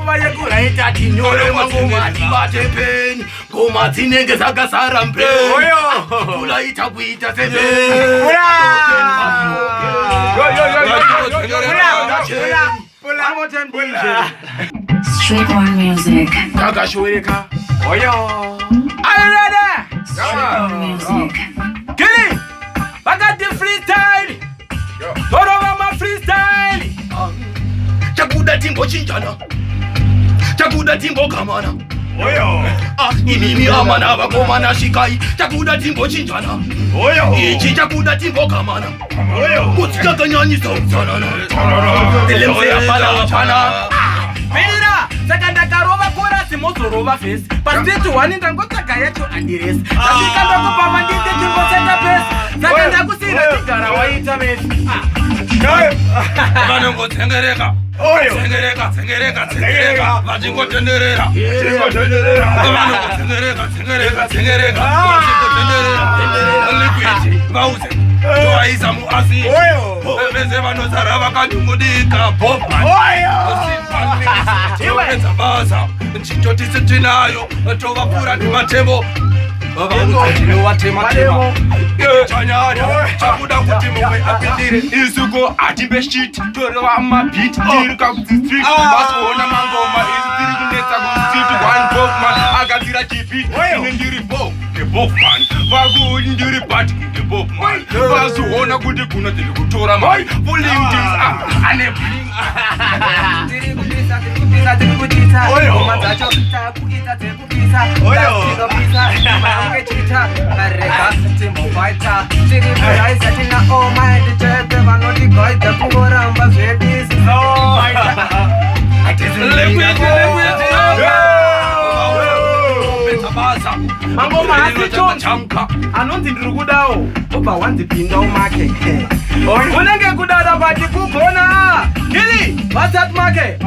nguva yekuraita tinyore mangoma tibate peni ngoma dzinenge dzakasara mpeni kulaita kuita Street One Music. takashoreka oyo ayirede Street One Music. Kili vakati freestyle torova ma freestyle chakuda timbo chinjana chakuda timbo kamana oyo inini amana vakomana shikai chakuda timbo chinjana oyo ichi chakuda timbo kamana oyo kuti chakanyanyisa utsanana telemse yapana apana Venira, saka ndakarova korasi mozorova fesi pasitetu wani ndangotsvaga yacho adiresi ndasvika ndakubva ndite chimboseta pesi saka ndakusiyira tigara waita mesi vanongotsengereka tsengereka vachingotenderera vanongotsengereka liquid vauze toaisa muasi vese vanosara vakanyungudika bobmantiopedza basa chitotisi tinayo tovapura nematembo vauzetinowatema chanyanya chakuda kuti mumwe apindire isuko atibeshit torova mabit tiri kakudistrict vasiona mangoma izi tiri kunetsa kustreet one bofman agadzira chibit ine ndiri bo ngebofman vakuni ndiri bat ngebofman vaziona kuti kuno tiri kutora mai volimtis ane bling mangoma asichonka anonzi ndiri kudawo obva wanzipinda umake unenge kudada pati kugona kili vasati make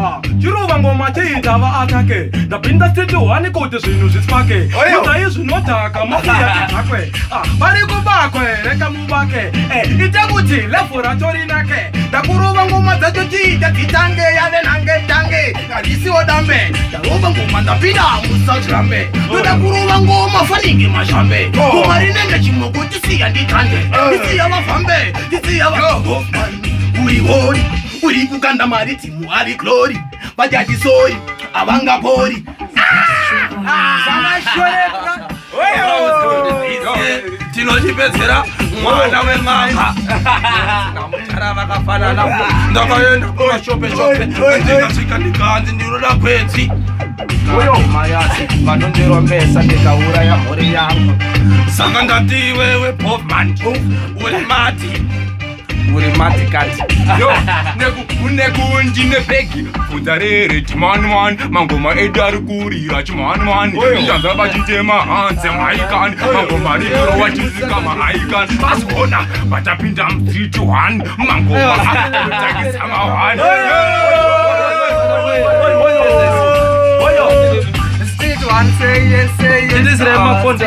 chiruva ngoma chiita vaatake ndapinda street one kuti zvinhu zvisipake utai zvinodhaka mafuyatitakwe vari kubakwe reka mubake ite kuti lefuratori nake ndakurova ngoma dzacho chiita dzitange yave nange harisiwo dambe ndarova ngoma ndapinda musachirambe ndoda kurova ngoma faninge mashambe ngoma rinenge chimoko tisiya nditande tisiya vafambe tisiya uriwori uri kukanda mari timu ari glori vajatisori avangapori tinochipedzera mwana wemwanga namutara vakafanana ndakaenda kumashopeshope ndikasvika ndikanzi ndinoda kwedzi oyo mayasi vanondirombesa ndikauraya mhuri yangu saka ndati iwewe bofman uri mati kati nekunji nebhegi bvudza rere chimanimani mangoma edu ari kurira chimanimani ndanza vachitema hanze maikani mangoma rikuro wachizika maaikani asiona vatapinda mstreet one mangoma akutakisa mawani Street one say yes it is Rema Fonda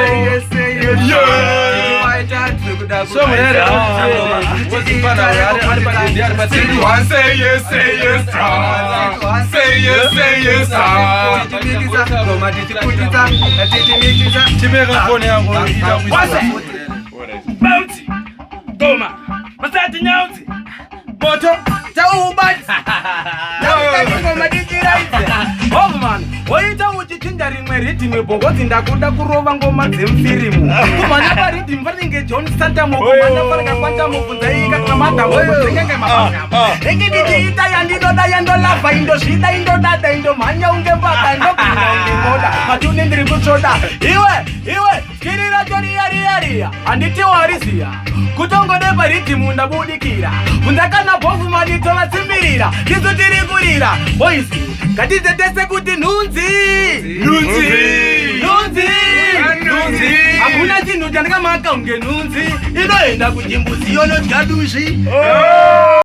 say yes so oita uchichinja rimwe ridhimi bhokoti ndakuda kurova ngoma dzemufirimu kumhanya paridhimi paringe john santamo kumhanya parikakwata mubvunzaika kamadhamozengenge mabaa enge ndichiita yandinoda yandolavha indozvida indodada indomhanya unge mbaka ndoguna unge moda matuni ndiri kutsvoda iwe skirira toriya handiti wariziya kutongode paridhimu ndabudikira bvunzakana bhofumani tovatsimbirira tisu tiri kurira boisi ngatidzetese kuti nhunzi hakuna chinhu chandakamaka unge nhunzi inoenda kuchimbuzi yonodya dushi